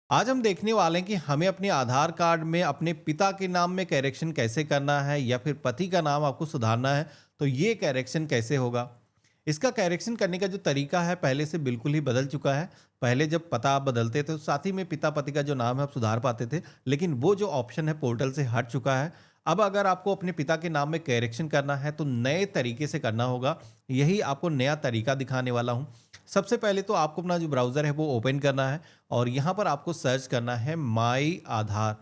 आज हम देखने वाले हैं कि हमें अपने आधार कार्ड में अपने पिता के नाम में करेक्शन कैसे करना है या फिर पति का नाम आपको सुधारना है तो ये करेक्शन कैसे होगा। इसका करेक्शन करने का जो तरीका है पहले से बिल्कुल ही बदल चुका है। पहले जब पता आप बदलते थे तो साथ ही में पिता पति का जो नाम है आप सुधार पाते थे, लेकिन वो जो ऑप्शन है पोर्टल से हट चुका है। अब अगर आपको अपने पिता के नाम में करेक्शन करना है तो नए तरीके से करना होगा। यही आपको नया तरीका दिखाने वाला हूँ। सबसे पहले तो आपको अपना जो ब्राउज़र है वो ओपन करना है और यहाँ पर आपको सर्च करना है माई आधार।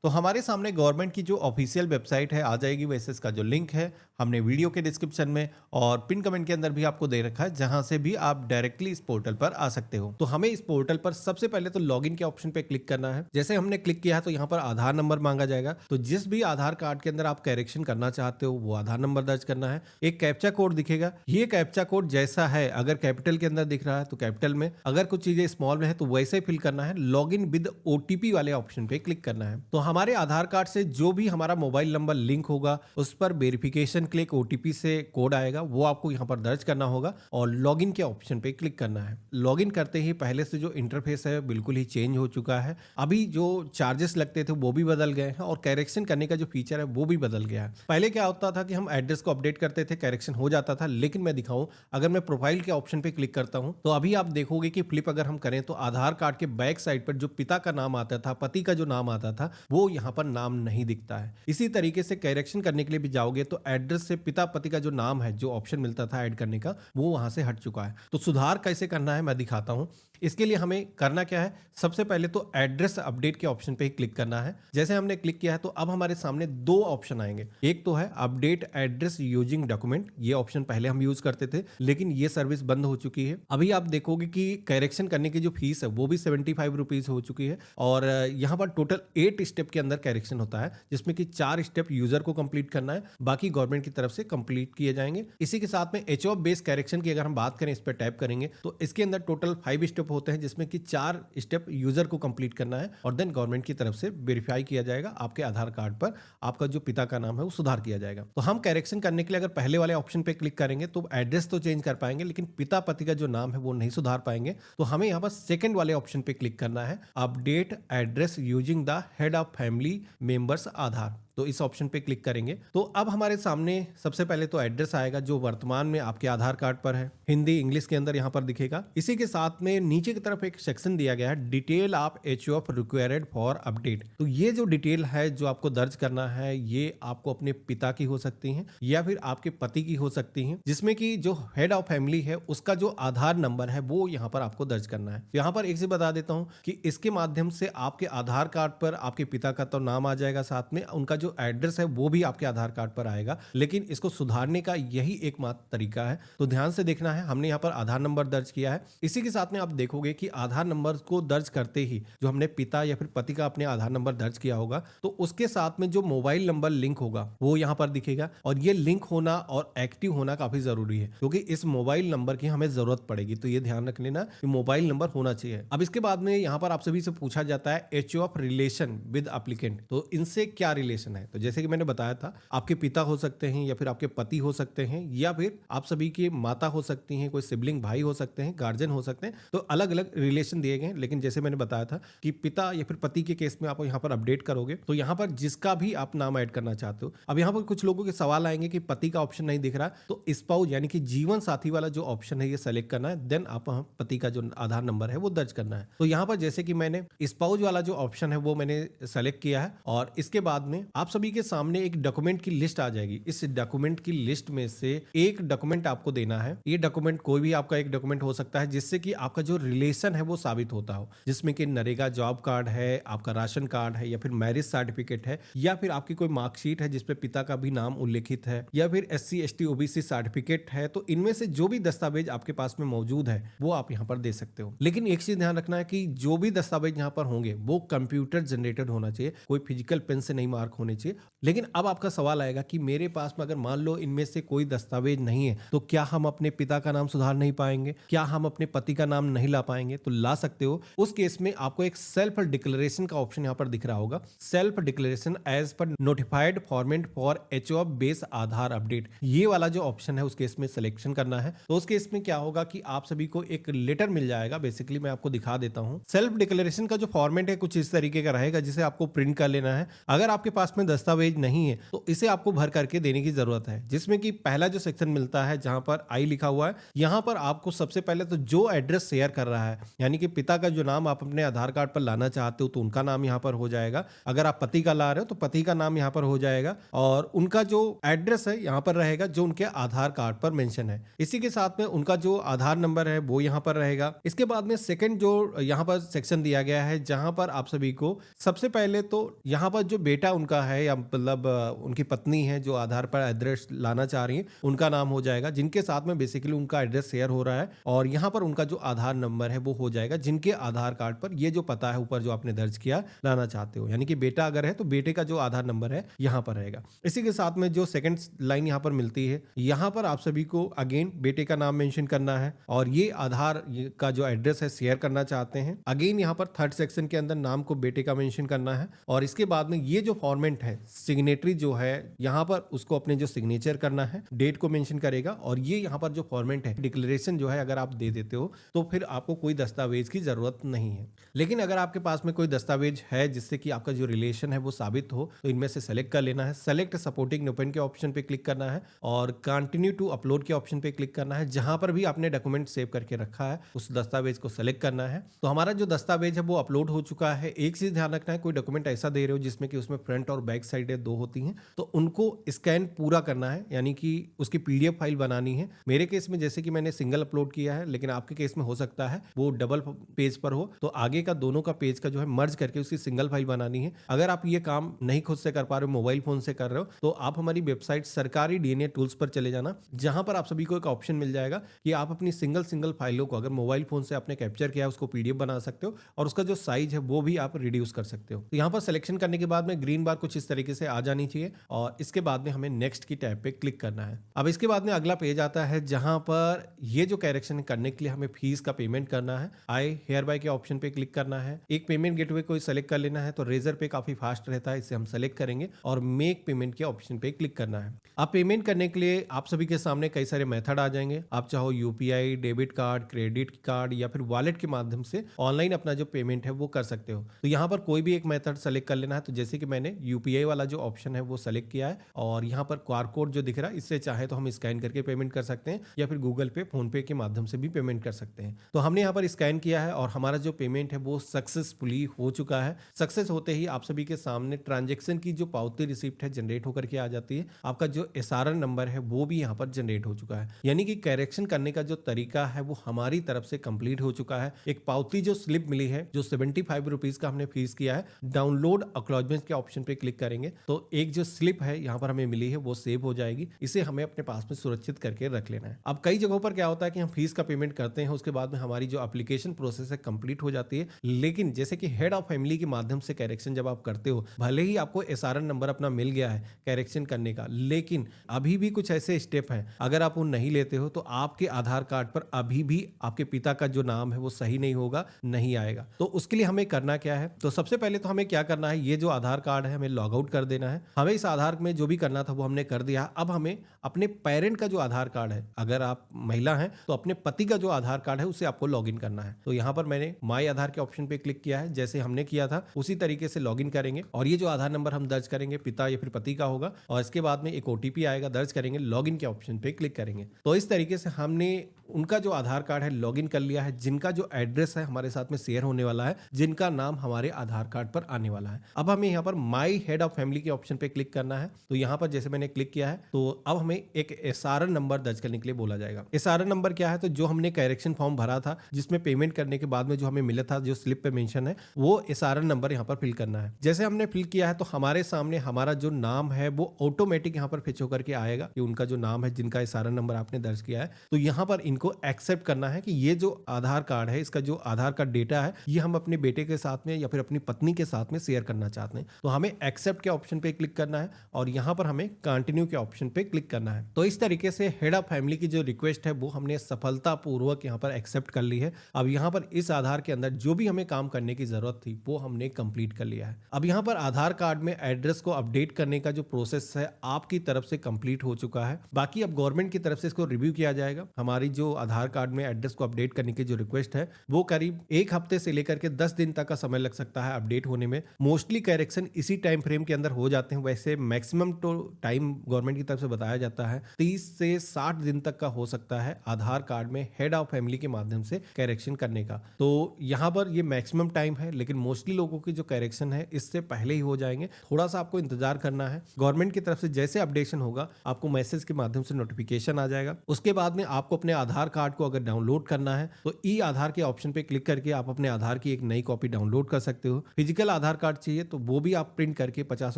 तो हमारे सामने गवर्नमेंट की जो ऑफिशियल वेबसाइट है आ जाएगी। वैसे इसका जो लिंक है हमने वीडियो के डिस्क्रिप्शन में और पिन कमेंट के अंदर भी आपको दे रखा है, जहां से भी आप डायरेक्टली इस पोर्टल पर आ सकते हो। तो हमें इस पोर्टल पर सबसे पहले तो लॉगिन के ऑप्शन पे क्लिक करना है। जैसे हमने क्लिक किया है तो यहाँ पर आधार नंबर मांगा जाएगा। तो जिस भी आधार कार्ड के अंदर आप करेक्शन करना चाहते हो वो आधार नंबर दर्ज करना है। एक कैप्चा कोड दिखेगा, ये कैप्चा कोड जैसा है अगर कैपिटल के अंदर दिख रहा है तो कैपिटल में, अगर कुछ चीजें स्मॉल में है तो वैसे फिल करना है। लॉगिन विद ओटीपी वाले ऑप्शन पे क्लिक करना है। तो हमारे आधार कार्ड से जो भी हमारा मोबाइल नंबर लिंक होगा उस पर वेरिफिकेशन के लिए एक ओटीपी से कोड आएगा, वो आपको यहाँ पर दर्ज करना होगा और लॉगिन के ऑप्शन पे क्लिक करना है। लॉगिन करते ही पहले से जो इंटरफेस है बिल्कुल ही चेंज हो चुका है। अभी जो चार्जेस लगते थे वो भी बदल गए हैं और करेक्शन करने का जो फीचर है वो भी बदल गया है। पहले क्या होता था कि हम एड्रेस को अपडेट करते थे, करेक्शन हो जाता था, लेकिन मैं दिखाऊं अगर मैं प्रोफाइल के ऑप्शन पे क्लिक करता हूं तो अभी आप देखोगे कि फ्लिप अगर हम करें तो आधार कार्ड के बैक साइड पर जो पिता का नाम आता था, पति का जो नाम आता था, वो यहाँ पर नाम नहीं दिखता है। इसी तरीके से करेक्शन करने के लिए भी जाओगे तो एड्रेस से पिता पति का जो नाम है, जो ऑप्शन मिलता था ऐड करने का, वो वहां से हट चुका है। तो सुधार कैसे करना है मैं दिखाता हूं। इसके लिए हमें करना क्या है, सबसे पहले तो एड्रेस अपडेट के ऑप्शन पे ही क्लिक करना है। जैसे हमने क्लिक किया है तो अब हमारे सामने दो ऑप्शन आएंगे। एक तो है अपडेट एड्रेस यूजिंग डॉक्यूमेंट, ये ऑप्शन पहले हम यूज करते थे लेकिन ये सर्विस बंद हो चुकी है। अभी आप देखोगे कि करेक्शन करने की जो फीस है वो भी 75 रुपीज हो चुकी है और यहाँ पर टोटल 8 स्टेप के अंदर करेक्शन होता है, जिसमें कि 4 स्टेप यूजर को कंप्लीट करना है, बाकी गवर्नमेंट की तरफ से कंप्लीट किए जाएंगे। इसी के साथ में एचओएफ बेस्ड करेक्शन की अगर हम बात करें, इस पर टैप करेंगे तो इसके अंदर टोटल 5 स्टेप होते हैं, जिसमें कि 4 स्टेप यूजर को कंप्लीट करना है और देन गवर्नमेंट की तरफ से वेरीफाई किया जाएगा। आपके आधार कार्ड पर आपका जो पिता का नाम है वो सुधार किया जाएगा। तो हम करेक्शन करने के लिए अगर पहले वाले ऑप्शन पे क्लिक करेंगे तो एड्रेस तो चेंज कर पाएंगे लेकिन पिता पति का जो नाम है वो नहीं सुधार पाएंगे। तो हमें यहाँ पर सेकंड वाले ऑप्शन पे क्लिक करना है, update address using the head of family members Aadhaar. तो इस ऑप्शन पे क्लिक करेंगे तो अब हमारे सामने सबसे पहले तो एड्रेस आएगा जो वर्तमान में आपके आधार कार्ड पर है, हिंदी इंग्लिश के अंदर यहाँ पर दिखेगा। इसी के साथ में नीचे की तरफ एक सेक्शन दिया गया है, detail of HOF required for update. तो ये जो डिटेल है जो आपको दर्ज करना है ये आपको अपने पिता की हो सकती है या फिर आपके पति की हो सकती है, जिसमें कि जो हेड ऑफ फैमिली है उसका जो आधार नंबर है वो यहाँ पर आपको दर्ज करना है। यहाँ पर एक चीज बता देता हूँ कि इसके माध्यम से आपके आधार कार्ड पर आपके पिता का तो नाम आ जाएगा, साथ में उनका जो एड्रेस है वो भी आपके आधार कार्ड पर आएगा, लेकिन इसको सुधारने का यही एकमात्र तरीका है। तो ध्यान से देखना है, हमने यहाँ पर आधार नंबर दर्ज किया है। इसी के साथ में आप देखोगे कि आधार नंबर को दर्ज करते ही जो हमने पिता या फिर पति का अपने आधार नंबर दर्ज किया होगा तो उसके साथ में जो मोबाइल नंबर लिंक होगा वो यहाँ पर दिखेगा और ये लिंक होना और एक्टिव होना काफी जरूरी है क्योंकि इस मोबाइल नंबर की हमें जरूरत पड़ेगी। तो ये ध्यान रख लेना कि मोबाइल नंबर होना चाहिए। अब इसके बाद में यहाँ पर आप सभी से पूछा जाता है एचओएफ रिलेशन विद एप्लीकेंट, तो इनसे क्या रिलेशन है। तो जैसे कि मैंने बताया था, आपके पिता हो सकते हैं या फिर आपके पति हो सकते हैं या फिर आप सभी की माता हो सकती हैं, कोई सिबलिंग भाई हो सकते हैं, गार्जियन हो सकते हैं। तो अलग अलग रिलेशन दिए गए हैं, लेकिन जैसे मैंने बताया था कि पिता या फिर पति के केस में आप यहाँ पर अपडेट करोगे तो यहाँ पर जिसका भी आप नाम ऐड करना चाहते हो। अब यहाँ पर कुछ लोगों के सवाल आएंगे कि पति का ऑप्शन नहीं दिख रहा, तो स्पाउस यानी कि जीवन साथी वाला जो ऑप्शन है ये सेलेक्ट करना है, देन आप पति का जो आधार नंबर है वो दर्ज करना है। तो यहाँ पर जैसे कि मैंने स्पाउस वाला जो ऑप्शन है वो मैंने सेलेक्ट किया है और इसके बाद में आप सभी के सामने एक डॉक्यूमेंट की लिस्ट आ जाएगी। इस डॉक्यूमेंट की लिस्ट में से एक डॉक्यूमेंट आपको देना है। ये डॉक्यूमेंट कोई भी आपका एक डॉक्यूमेंट हो सकता है जिससे कि आपका जो रिलेशन है वो साबित होता हो, जिसमें कि नरेगा जॉब कार्ड है, आपका राशन कार्ड है या फिर मैरिज सर्टिफिकेट है या फिर आपकी कोई मार्कशीट है जिसपे पिता का भी नाम उल्लेखित है या फिर SC ST OBC सर्टिफिकेट है। तो इनमें से जो भी दस्तावेज आपके पास में मौजूद है वो आप यहाँ पर दे सकते हो। लेकिन एक चीज ध्यान रखना है कि जो भी दस्तावेज यहाँ पर होंगे वो कंप्यूटर जनरेटेड होना चाहिए, कोई फिजिकल पेन से नहीं मार्क होने होने चाहिए। लेकिन अब आपका सवाल आएगा कि मेरे पास में अगर मान लो इनमें से कोई दस्तावेज नहीं है, तो क्या हम अपने पिता का नाम सुधार नहीं पाएंगे? क्या हम अपने पति का नाम नहीं ला पाएंगे? तो ला सकते हो। उस केस में आपको एक सेल्फ डिक्लेरेशन का ऑप्शन यहाँ पर दिख रहा होगा, self declaration as per notified format for HOF base Aadhaar update, ये वाला जो ऑप्शन है उस केस में सिलेक्शन करना है। तो उस केस में क्या होगा कि आप सभी को एक लेटर मिल जाएगा। बेसिकली मैं आपको दिखा देता हूं। सेल्फ डिक्लेरेशन का जो फॉर्मेट है कुछ इस तरीके का रहेगा, जिसे आपको प्रिंट कर लेना है। अगर आपके पास में दस्तावेज नहीं है तो इसे आपको भर करके देने की जरूरत है, जिसमें कि पहला जो सेक्शन मिलता है जहां पर आई लिखा हुआ है, यहां पर आपको सबसे पहले तो जो एड्रेस शेयर कर रहा है, यानी कि पिता का जो नाम आप अपने आधार कार्ड पर लाना चाहते हो तो उनका नाम यहां पर हो जाएगा। अगर आप पति का ला रहे हो तो पति का नाम यहां पर हो जाएगा, और उनका जो एड्रेस है यहां पर रहेगा जो उनके आधार कार्ड पर मेंशन है। इसी के साथ में उनका जो आधार नंबर है वो यहां पर रहेगा। इसके बाद में सेकंड जो यहां पर सेक्शन दिया गया है, जहां पर आप सभी को सबसे पहले तो यहां पर जो बेटा उनका है या मतलब उनकी पत्नी है जो आधार पर एड्रेस लाना चाह रही है, उनका नाम हो जाएगा, जिनके साथ में बेसिकली उनका एड्रेस शेयर हो रहा है। और यहां पर उनका जो आधार नंबर है वो हो जाएगा, जिनके आधार कार्ड पर ये जो पता है ऊपर जो आपने दर्ज किया लाना चाहते हो। यानी कि बेटा अगर है तो बेटे का जो आधार नंबर है यहां पर रहेगा। इसी के साथ में जो सेकंड लाइन यहां पर मिलती है, यहां पर आप सभी को अगेन बेटे का नाम मेंशन करना है, और ये आधार का जो एड्रेस है शेयर करना चाहते हैं। अगेन यहां पर थर्ड सेक्शन के अंदर नाम को बेटे का मेंशन करना है, और इसके बाद में ये जो फॉर्मेट है सिग्नेटरी जो है यहां पर उसको अपने जो सिग्नेचर करना है, डेट को मेंशन करेगा। और ये यहां पर जो फॉर्मेट है डिक्लेरेशन जो है अगर आप दे देते हो तो फिर आपको कोई दस्तावेज की जरूरत नहीं है। लेकिन अगर आपके पास में कोई दस्तावेज है जिससे कि आपका जो रिलेशन है वो साबित हो, तो इनमें से सेलेक्ट कर लेना है। सेलेक्ट सपोर्टिंग डॉक्यूमेंट के ऑप्शन पे क्लिक करना है, और कंटिन्यू टू अपलोड के ऑप्शन पे क्लिक करना है। जहां पर भी आपने डॉक्यूमेंट सेव करके रखा है उस दस्तावेज को सेलेक्ट करना है। तो हमारा जो दस्तावेज है वो अपलोड हो चुका है। एक चीज ध्यान रखना है, कोई डॉक्यूमेंट ऐसा दे रहे हो जिसमें कि उसमें फ्रंट और बैक साइड दो होती हैं, तो उनको स्कैन पूरा करना है, यानी कि उसकी पीडीएफ फाइल बनानी है। मेरे केस में जैसे कि मैंने सिंगल अपलोड किया है, लेकिन आपके केस में हो सकता है वो डबल पेज पर हो, तो आगे का दोनों का पेज का जो है मर्ज करके उसकी सिंगल फाइल बनानी है। अगर आप ये काम नहीं खुद से कर पा रहे हो, मोबाइल फोन से कर रहे हो, तो आप हमारी वेबसाइट सरकारी डीएनए टूल्स पर चले जाना, जहां पर आप सभी को एक ऑप्शन मिल जाएगा कि आप अपनी सिंगल फाइलों को अगर मोबाइल फोन से आपने कैप्चर किया है उसको पीडीएफ बना सकते हो, और उसका जो साइज है वो भी आप रिड्यूस कर सकते हो। तो यहाँ पर सिलेक्शन करने के बाद में ग्रीन बार कुछ इस तरीके से आ जानी चाहिए, और इसके बाद में हमें नेक्स्ट की टैब पे क्लिक करना है। अब इसके बाद में अगला पेज आता है जहां पर ये जो करेक्शन करने के लिए हमें फीस का पेमेंट करना है। आई हेयर बाय के ऑप्शन पे क्लिक करना है। एक पेमेंट गेटवे को सेलेक्ट कर लेना है, तो रेजर पे काफी फास्ट रहता है, इसे हम सेलेक्ट करेंगे, और मेक पेमेंट के ऑप्शन पे क्लिक करना है। अब पेमेंट करने के लिए आप सभी के सामने कई सारे मेथड आ जाएंगे। आप चाहो UPI, debit card, credit card या फिर वॉलेट के माध्यम से ऑनलाइन अपना जो पेमेंट है वो कर सकते हो। तो यहाँ पर कोई भी एक मेथड सेलेक्ट कर लेना है। तो जैसे कि मैंने यूपीआई वाला जो ऑप्शन है वो सेलेक्ट किया है, और यहाँ पर क्यूआर कोड जो दिख रहा है इससे चाहे तो हम स्कैन करके पेमेंट कर सकते हैं, या फिर गूगल पे, फोन पे के माध्यम से भी पेमेंट कर सकते हैं। तो हमने यहाँ पर स्कैन किया है और हमारा जो पेमेंट है वो सक्सेसफुली हो चुका है। सक्सेस होते ही आप सभी के सामने ट्रांजेक्शन की जो पावती रिसिप्ट है जनरेट होकर के आ जाती है। आपका जो एसआरएन नंबर है वो भी यहाँ पर जनरेट हो चुका है, यानी कि करेक्शन करने का जो तरीका है वो हमारी तरफ से कंप्लीट हो चुका है। एक पावती जो स्लिप मिली है जो 75 रुपीज का हमने फीस किया है, डाउनलोड एक्नॉलेजमेंट के ऑप्शन पे क्लिक करेंगे तो एक जो स्लिप है यहाँ पर हमें मिली है वो सेव हो जाएगी। इसे हमें अपने पास में सुरक्षित करके रख लेना है। अब कई जगहों पर क्या होता है कि हम फीस का पेमेंट करते हैं, उसके बाद में हमारी जो एप्लीकेशन प्रोसेस है कंप्लीट हो जाती है, लेकिन जैसे कि हेड ऑफ फैमिली के माध्यम से करेक्शन जब आप करते हो, भले ही आपको एसआरएन नंबर अपना मिल गया है करेक्शन करने का, लेकिन अभी भी कुछ ऐसे स्टेप हैं, अगर आप उन नहीं लेते हो तो आपके आधार कार्ड पर अभी भी आपके पिता का जो नाम है वो सही नहीं होगा, नहीं आएगा। तो उसके लिए हमें करना क्या है, तो सबसे पहले तो हमें क्या करना है, ये जो आधार कार्ड है हमें लॉग आउट कर देना है। हमें इस आधार में जो भी करना था वो हमने कर दिया। अब हमें अपने पेरेंट का जो आधार कार्ड है, अगर आप महिला हैं तो अपने पति का जो आधार कार्ड है उसे आपको लॉगिन करना है। तो यहाँ पर मैंने माई आधार के ऑप्शन पे क्लिक किया है, जैसे हमने किया था उसी तरीके से लॉगिन करेंगे, और ये जो आधार नंबर हम दर्ज करेंगे पिता या फिर पति का होगा, और इसके बाद में एक ओटीपी आएगा, दर्ज करेंगे, लॉगिन के ऑप्शन पे क्लिक करेंगे। तो इस तरीके से हमने उनका जो आधार कार्ड है लॉगिन कर लिया है, जिनका जो एड्रेस है हमारे साथ में शेयर होने वाला है, जिनका नाम हमारे आधार कार्ड पर आने वाला है। अब हमें यहाँ पर माई हेड ऑफ फैमिली के ऑप्शन पे क्लिक करना है। तो यहाँ पर जैसे मैंने क्लिक किया है तो अब हमें एक एसआरएन नंबर दर्ज करने के लिए बोला जाएगा। एसआरएन नंबर क्या है, तो जो हमने करेक्शन फॉर्म भरा था जिसमें पेमेंट करने के बाद में जो हमें मिला था, जो स्लिप पे मेंशन है, वो एसआरएन नंबर यहाँ पर फिल करना है। जैसे हमने फिल किया है तो हमारे सामने हमारा जो नाम है वो ऑटोमेटिक यहाँ पर फिच होकर के आएगा कि उनका जो नाम है जिनका एसआरएन नंबर आपने दर्ज किया है। तो यहाँ पर इनको एक्सेप्ट करना है कि ये जो आधार कार्ड है, इसका जो आधार कार्ड डेटा है, ये हम अपने बेटे के साथ में या फिर अपनी पत्नी के साथ में शेयर करना चाहते हैं। तो हमें एक्सेप्ट के ऑप्शन पे क्लिक करना है और यहाँ पर हमें कंटिन्यू के ऑप्शन पे क्लिक करना है। तो इस तरीके से हेड ऑफ फैमिली की जो रिक्वेस्ट है वो हमने सफलतापूर्वक यहाँ पर एक्सेप्ट कर ली है। अब यहाँ पर इस आधार के अंदर जो भी हमें काम करने की जरूरत थी वो हमने कंप्लीट कर लिया है। अब यहाँ पर आधार कार्ड में एड्रेस को अपडेट करने का जो प्रोसेस है आपकी तरफ से कंप्लीट हो चुका है। बाकी अब गवर्नमेंट की तरफ से इसको रिव्यू किया जाएगा। हमारी जो आधार कार्ड में एड्रेस को अपडेट करने की जो रिक्वेस्ट है वो करीब 1 हफ्ते से लेकर के 10 दिन तक का समय लग सकता है अपडेट होने में। मोस्टली करेक्शन इसी टाइम फ्रेम के अंदर हो जाते हैं। वैसे मैक्सिमम तो टाइम गवर्नमेंट की तरफ से बताया जाता है 30 से 60 दिन तक का हो सकता है आधार कार्ड में हेड ऑफ फैमिली के माध्यम से करेक्शन करने का। तो यहाँ पर ये मैक्सिमम टाइम है, लेकिन मोस्टली लोगों की जो करेक्शन है इससे पहले ही हो जाएंगे। थोड़ा सा आपको इंतजार करना है। गवर्नमेंट की तरफ से जैसे अपडेशन होगा आपको मैसेज के माध्यम से नोटिफिकेशन आ जाएगा। उसके बाद में आपको अपने आधार कार्ड को अगर डाउनलोड करना है तो ई आधार के ऑप्शन पे क्लिक करके आप अपने आधार की एक नई कॉपी डाउनलोड कर सकते हो। फिजिकल आधार कार्ड चाहिए तो वो भी आप प्रिंट करके 50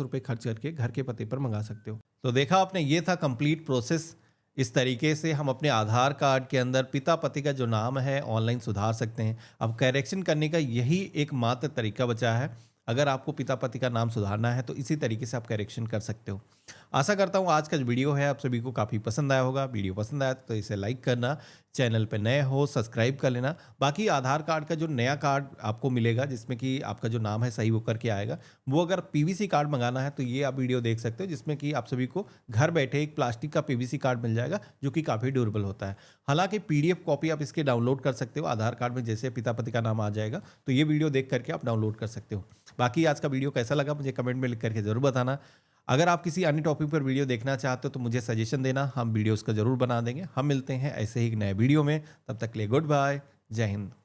रुपए खर्च करके घर के पते पर मंगा सकते हो। तो देखा आपने, ये था कंप्लीट प्रोसेस। इस तरीके से हम अपने आधार कार्ड के अंदर पिता पति का जो नाम है ऑनलाइन सुधार सकते हैं। अब करेक्शन करने का यही एकमात्र तरीका बचा है। अगर आपको पिता पति का नाम सुधारना है तो इसी तरीके से आप करेक्शन कर सकते हो। आशा करता हूँ आज का जो वीडियो है आप सभी को काफ़ी पसंद आया होगा। वीडियो पसंद आया तो इसे लाइक करना, चैनल पे नए हो सब्सक्राइब कर लेना। बाकी आधार कार्ड का जो नया कार्ड आपको मिलेगा जिसमें कि आपका जो नाम है सही वो करके आएगा, वो अगर पीवीसी कार्ड मंगाना है तो ये आप वीडियो देख सकते हो जिसमें कि आप सभी को घर बैठे एक प्लास्टिक का पीवीसी कार्ड मिल जाएगा जो कि काफ़ी ड्यूरेबल होता है। हालांकि पीडीएफ कॉपी आप इसके डाउनलोड कर सकते हो। आधार कार्ड में जैसे पिता पति का नाम आ जाएगा तो ये वीडियो देख करके आप डाउनलोड कर सकते हो। बाकी आज का वीडियो कैसा लगा मुझे कमेंट में लिख करके जरूर बताना। अगर आप किसी अन्य टॉपिक पर वीडियो देखना चाहते हो तो मुझे सजेशन देना, हम वीडियोस का जरूर बना देंगे। हम मिलते हैं ऐसे ही एक नए वीडियो में, तब तक के लिए गुड बाय, जय हिंद।